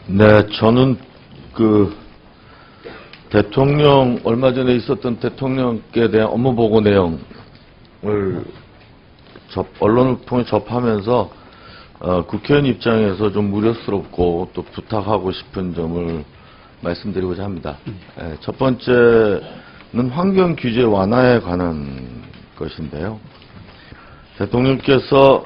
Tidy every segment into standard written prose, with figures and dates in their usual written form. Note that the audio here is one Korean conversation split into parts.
네, 저는 얼마 전에 있었던 대통령께 대한 업무보고 내용을 언론을 통해 접하면서 국회의원 입장에서 좀 우려스럽고 또 부탁하고 싶은 점을 말씀드리고자 합니다. 첫 번째는 환경 규제 완화에 관한 것인데요. 대통령께서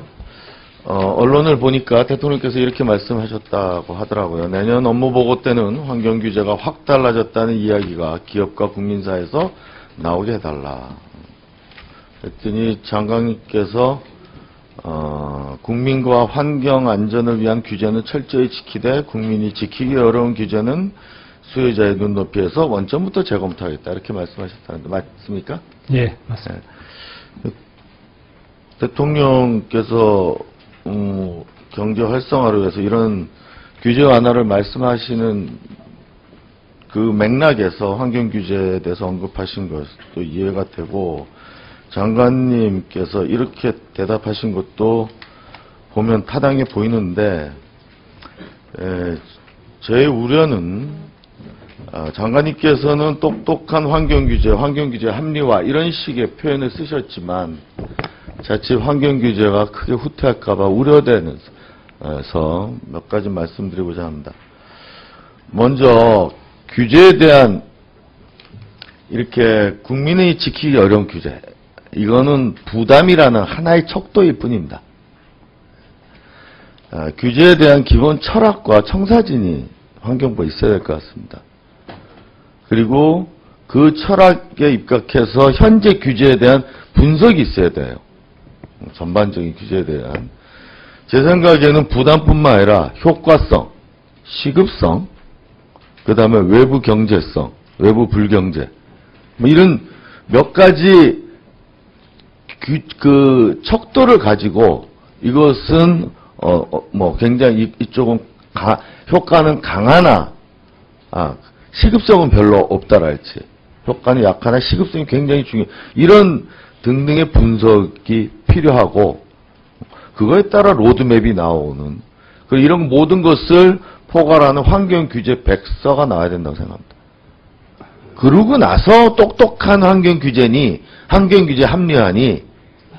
언론을 보니까 대통령께서 이렇게 말씀하셨다고 하더라고요. 내년 업무보고 때는 환경 규제가 확 달라졌다는 이야기가 기업과 국민사에서 나오게 해달라. 그랬더니 장관님께서 국민과 환경 안전을 위한 규제는 철저히 지키되 국민이 지키기 어려운 규제는 수요자의 눈높이에서 원점부터 재검토하겠다. 이렇게 말씀하셨다는데 맞습니까? 예, 맞습니다. 대통령께서 경제 활성화를 위해서 이런 규제 완화를 말씀하시는 그 맥락에서 환경 규제에 대해서 언급하신 것도 이해가 되고, 장관님께서 이렇게 대답하신 것도 보면 타당해 보이는데, 제 우려는 장관님께서는 똑똑한 환경 규제 합리화 이런 식의 표현을 쓰셨지만 자칫 환경 규제가 크게 후퇴할까봐 우려되면서 몇 가지 말씀드리고자 합니다. 먼저 규제에 대한 이렇게 국민이 지키기 어려운 규제, 이거는 부담이라는 하나의 척도일 뿐입니다. 규제에 대한 기본 철학과 청사진이 환경부에 있어야 될 것 같습니다. 그리고 그 철학에 입각해서 현재 규제에 대한 분석이 있어야 돼요. 전반적인 규제에 대한. 제 생각에는 부담뿐만 아니라 효과성, 시급성, 그 다음에 외부 경제성, 외부 불경제, 뭐 이런 몇 가지 척도를 가지고 이것은 굉장히 이쪽은 효과는 강하나 시급성은 별로 없다랄지, 효과는 약하나 시급성이 굉장히 중요해. 이런 등등의 분석이 필요하고, 그거에 따라 로드맵이 나오는, 이런 모든 것을 포괄하는 환경규제 백서가 나와야 된다고 생각합니다. 그러고 나서 똑똑한 환경규제니, 환경규제 합리화니,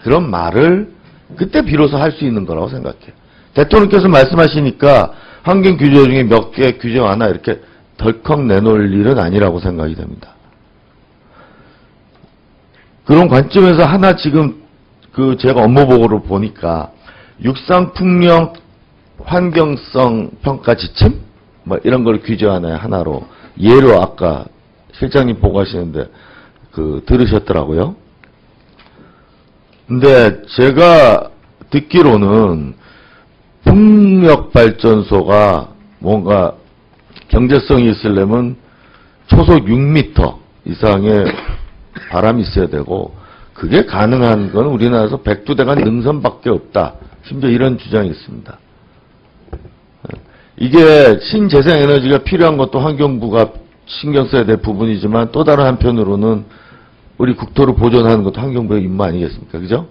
그런 말을 그때 비로소 할 수 있는 거라고 생각해요. 대통령께서 말씀하시니까 환경규제 중에 몇 개 규제 완화 이렇게 덜컥 내놓을 일은 아니라고 생각이 됩니다. 그런 관점에서 하나 지금 제가 업무보고를 보니까 육상풍력 환경성 평가 지침? 이런 걸 규제 하나로 예로 아까 실장님 보고하시는데 들으셨더라고요. 근데 제가 듣기로는 풍력발전소가 뭔가 경제성이 있으려면 초속 6m 이상의 바람이 있어야 되고, 그게 가능한 건 우리나라에서 백두대간 능선밖에 없다. 심지어 이런 주장이 있습니다. 이게 신재생에너지가 필요한 것도 환경부가 신경 써야 될 부분이지만, 또 다른 한편으로는 우리 국토를 보존하는 것도 환경부의 임무 아니겠습니까? 그죠?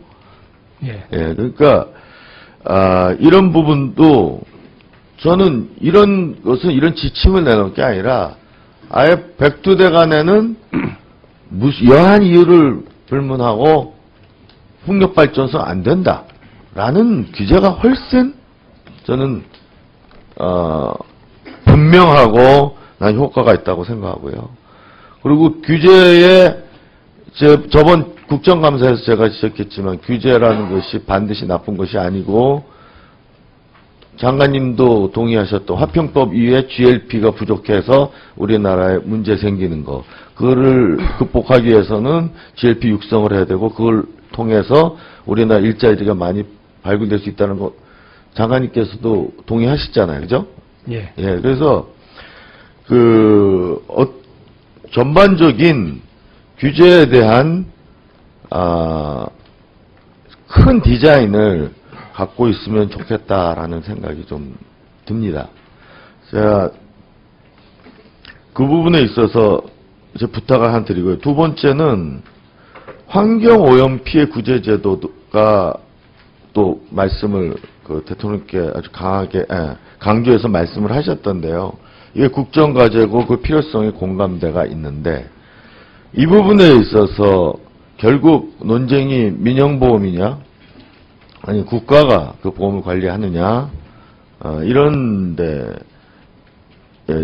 예. 그러니까 이런 부분도 저는 이런 것은 이런 지침을 내놓을 게 아니라 아예 백두대간에는 여한 이유를 불문하고 풍력발전소 안 된다라는 규제가 훨씬 저는 분명하고 난 효과가 있다고 생각하고요. 그리고 규제에 저번 국정감사에서 제가 지적했지만 규제라는 것이 반드시 나쁜 것이 아니고, 장관님도 동의하셨던 화평법 이후에 GLP가 부족해서 우리나라에 문제 생기는 거, 그거를 극복하기 위해서는 GLP 육성을 해야 되고, 그걸 통해서 우리나라 일자리가 많이 발굴될 수 있다는 거 장관님께서도 동의하시잖아요. 그죠? 예. 그래서 전반적인 규제에 대한 큰 디자인을 갖고 있으면 좋겠다라는 생각이 좀 듭니다. 제가 그 부분에 있어서 이제 부탁을 하나 드리고요. 두 번째는 환경오염 피해 구제 제도가 또 말씀을 그 대통령께 아주 강하게 강조해서 말씀을 하셨던데요. 이게 국정과제고 그 필요성에 공감대가 있는데 이 부분에 있어서 결국 논쟁이 민영보험이냐 아니 국가가 그 보험을 관리하느냐 이런데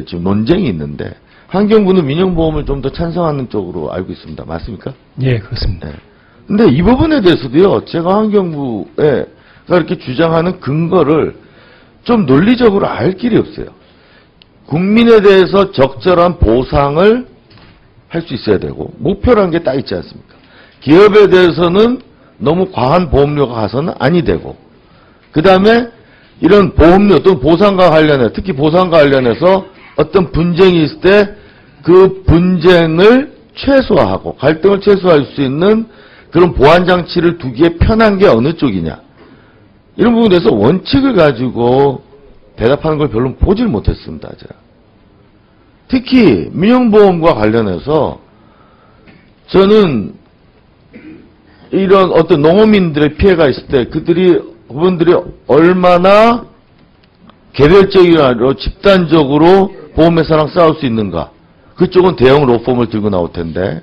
지금 논쟁이 있는데 환경부는 민영보험을 좀 더 찬성하는 쪽으로 알고 있습니다. 맞습니까? 예, 그렇습니다. 네. 근데 이 부분에 대해서도요, 제가 환경부가 이렇게 주장하는 근거를 좀 논리적으로 알 길이 없어요. 국민에 대해서 적절한 보상을 할 수 있어야 되고, 목표라는 게 딱 있지 않습니까? 기업에 대해서는 너무 과한 보험료가 가서는 아니 되고, 그 다음에 이런 보험료 또는 보상과 관련해, 특히 보상과 관련해서 어떤 분쟁이 있을 때 그 분쟁을 최소화하고, 갈등을 최소화할 수 있는 그런 보완장치를 두기에 편한 게 어느 쪽이냐. 이런 부분에 대해서 원칙을 가지고 대답하는 걸 별로 보질 못했습니다. 제가. 특히 민영보험과 관련해서 저는 이런 어떤 농어민들의 피해가 있을 때 그분들이 얼마나 개별적이로 집단적으로 보험회사랑 싸울 수 있는가. 그쪽은 대형 로펌을 들고 나올 텐데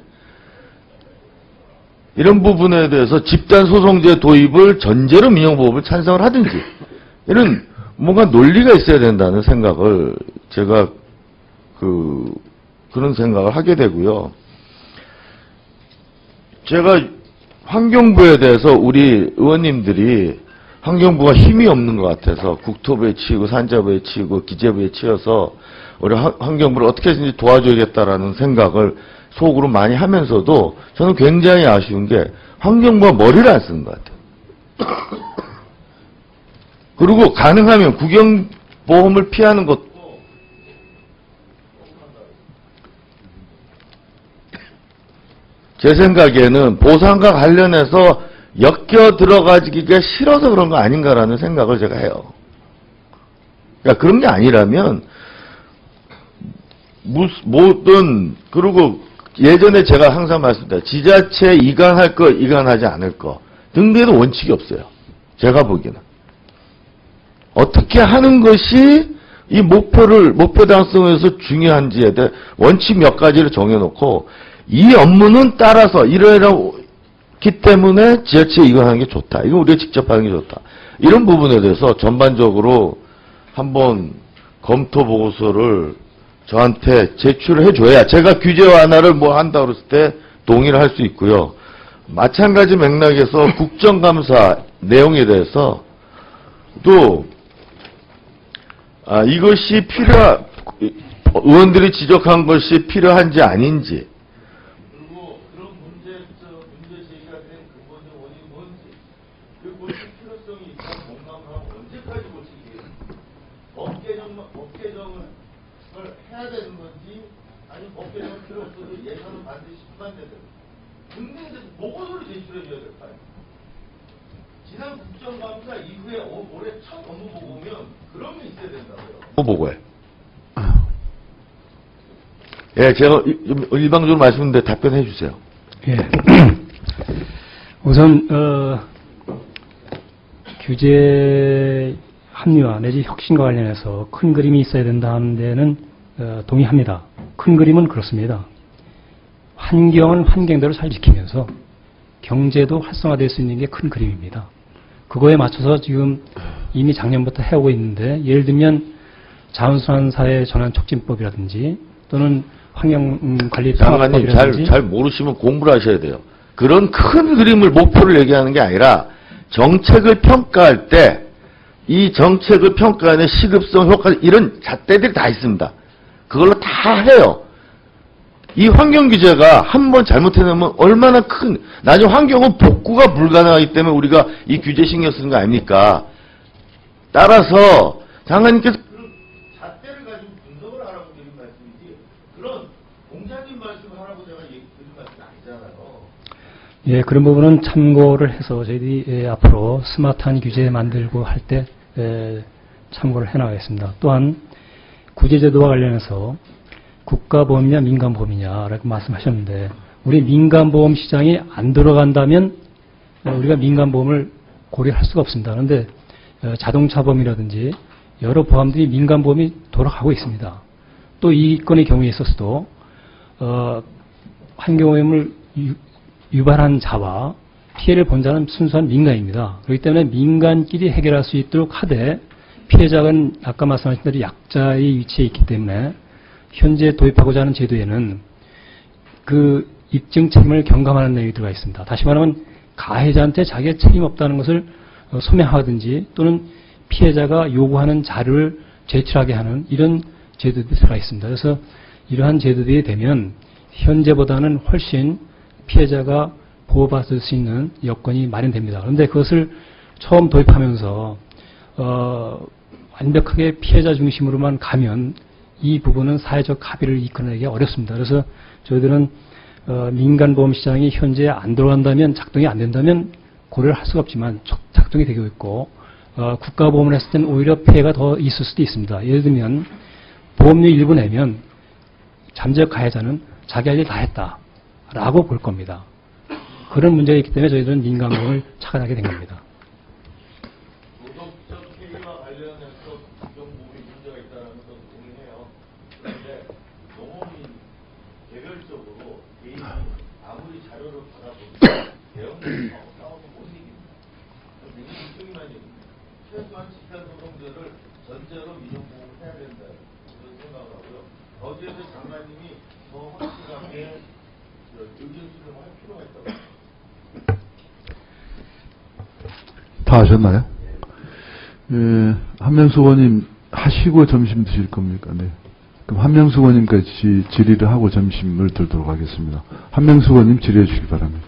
이런 부분에 대해서 집단소송제 도입을 전제로 민영보험을 찬성을 하든지 이런 뭔가 논리가 있어야 된다는 생각을 제가 그런 생각을 하게 되고요. 제가 환경부에 대해서 우리 의원님들이 환경부가 힘이 없는 것 같아서 국토부에 치이고 산자부에 치이고 기재부에 치여서 우리 환경부를 어떻게 해서든지 도와줘야겠다라는 생각을 속으로 많이 하면서도 저는 굉장히 아쉬운 게 환경부가 머리를 안 쓰는 것 같아요. 그리고 가능하면 국영보험을 피하는 것도 제 생각에는 보상과 관련해서 엮여 들어가기가 싫어서 그런 거 아닌가라는 생각을 제가 해요. 그러니까 그런 게 아니라면 그리고 예전에 제가 항상 말씀드렸다. 지자체에 이관할 거, 이관하지 않을 거 등등에도 원칙이 없어요. 제가 보기에는. 어떻게 하는 것이 이 목표 달성에서 중요한지에 대해 원칙 몇 가지를 정해놓고 이 업무는 따라서 이러기 때문에 지자체에 이관하는 게 좋다. 이거 우리가 직접 하는 게 좋다. 이런 부분에 대해서 전반적으로 한번 검토 보고서를 저한테 제출을 해줘야 제가 규제 완화를 뭐 한다 그랬을 때 동의를 할 수 있고요. 마찬가지 맥락에서 국정감사 내용에 대해서 또 이것이 의원들이 지적한 것이 필요한지 아닌지 그리고 그런 문제 제기가 된 근본적 원인이 뭔지 그 고칠 필요성이 있다는 공감을 하고 언제까지 고치기 법 개정을 해야 되는 건지 아니면 법 개정 필요 없어도 예산은 반드시 수반돼야 되는 등등에 대해서 보고서를 제출해 줘야 될 거 아니에요. 지난 국정감사 이후에 올해 첫 업무 보고면 그런 게 있어야 된다고요. 보고에. 예, 제가 일방적으로 말씀드렸는데 답변해 주세요. 예. 우선 규제 합리화 내지 혁신과 관련해서 큰 그림이 있어야 된다는 데는 동의합니다. 큰 그림은 그렇습니다. 환경은 환경대로 잘 지키면서 경제도 활성화될 수 있는 게 큰 그림입니다. 그거에 맞춰서 지금 이미 작년부터 해오고 있는데 예를 들면 자원순환사회 전환 촉진법이라든지 또는 환경관리 장관님 잘 모르시면 공부를 하셔야 돼요. 그런 큰 그림을 목표를 얘기하는 게 아니라 정책을 평가할 때 이 정책을 평가하는 시급성, 효과 이런 잣대들이 다 있습니다. 그걸로 다 해요. 이 환경규제가 한번 잘못해놓으면 얼마나 나중에 환경은 복구가 불가능하기 때문에 우리가 이 규제 신경 쓰는 거 아닙니까? 따라서 장관님께서 그런 잣대를 가지고 분석을 하라고 드린 말씀이지 그런 공자님 말씀을 하라고 제가 드린 말씀이 아니잖아요. 예, 그런 부분은 참고를 해서 저희들이 앞으로 스마트한 규제 만들고 할 때 참고를 해나가겠습니다. 또한 구제제도와 관련해서 국가보험이냐 민간보험이냐라고 말씀하셨는데 우리 민간보험 시장이 안 들어간다면 우리가 민간보험을 고려할 수가 없습니다. 그런데 자동차 보험이라든지 여러 보험들이 민간 보험이 돌아가고 있습니다. 또 이 건의 경우에 있어서도 환경오염을 유발한 자와 피해를 본 자는 순수한 민간입니다. 그렇기 때문에 민간끼리 해결할 수 있도록 하되 피해자는 아까 말씀하신 대로 약자의 위치에 있기 때문에 현재 도입하고자 하는 제도에는 그 입증 책임을 경감하는 내용이 들어가 있습니다. 다시 말하면 가해자한테 자기가 책임 없다는 것을 소명하든지 또는 피해자가 요구하는 자료를 제출하게 하는 이런 제도들이 들어가 있습니다. 그래서 이러한 제도들이 되면 현재보다는 훨씬 피해자가 보호받을 수 있는 여건이 마련됩니다. 그런데 그것을 처음 도입하면서 완벽하게 피해자 중심으로만 가면 이 부분은 사회적 합의를 이끌어내기 어렵습니다. 그래서 저희들은 민간보험 시장이 현재 안 들어간다면, 작동이 안 된다면 고려를 할 수가 없지만 작동이 되고 있고 국가보험을 했을 때는 오히려 피해가 더 있을 수도 있습니다. 예를 들면 보험료 일부 내면 잠재적 가해자는 자기 할 일 다 했다라고 볼 겁니다. 그런 문제가 있기 때문에 저희들은 민간보험을 착안하게 된 겁니다. 도덕적 해이와 관련해서 국정보험이 문제가 있다는 것도 동의해요. 그런데 농업인 개별적으로 개인이 아무리 자료를 받아보면 대형들이 싸워서 못 이깁니다. 민간 국정이만 얘기입니다. 최소한 집단노동자를 전제로 민영보험을 해야 된다. 그런 생각을 하고요. 거기에 대해서 장관님이 더 확실하게 의견 수렴을 할 필요가 있다고. 다 하셨나요? 예, 한명숙 의원님 하시고 점심 드실 겁니까? 네. 그럼 한명숙 의원님까지 질의를 하고 점심을 들도록 하겠습니다. 한명숙 의원님 질의해 주시기 바랍니다.